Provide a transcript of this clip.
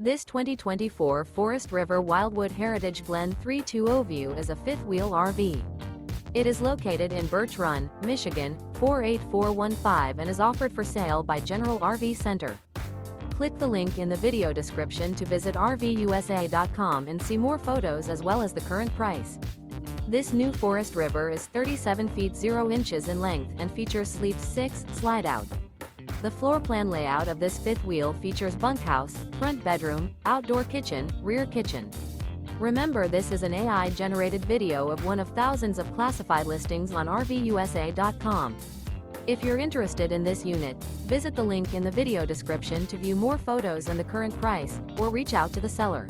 This 2024 Forest River Wildwood Heritage Glen 320 View is a fifth-wheel RV. It is located in Birch Run, Michigan, 48415 and is offered for sale by General RV Center. Click the link in the video description to visit RVUSA.com and see more photos as well as the current price. This new Forest River is 37 feet 0 inches in length and features Sleep 6 Slideout. The floor plan layout of this fifth wheel features bunkhouse, front bedroom, outdoor kitchen, rear kitchen. Remember, this is an AI-generated video of one of thousands of classified listings on RVUSA.com. If you're interested in this unit, visit the link in the video description to view more photos and the current price, or reach out to the seller.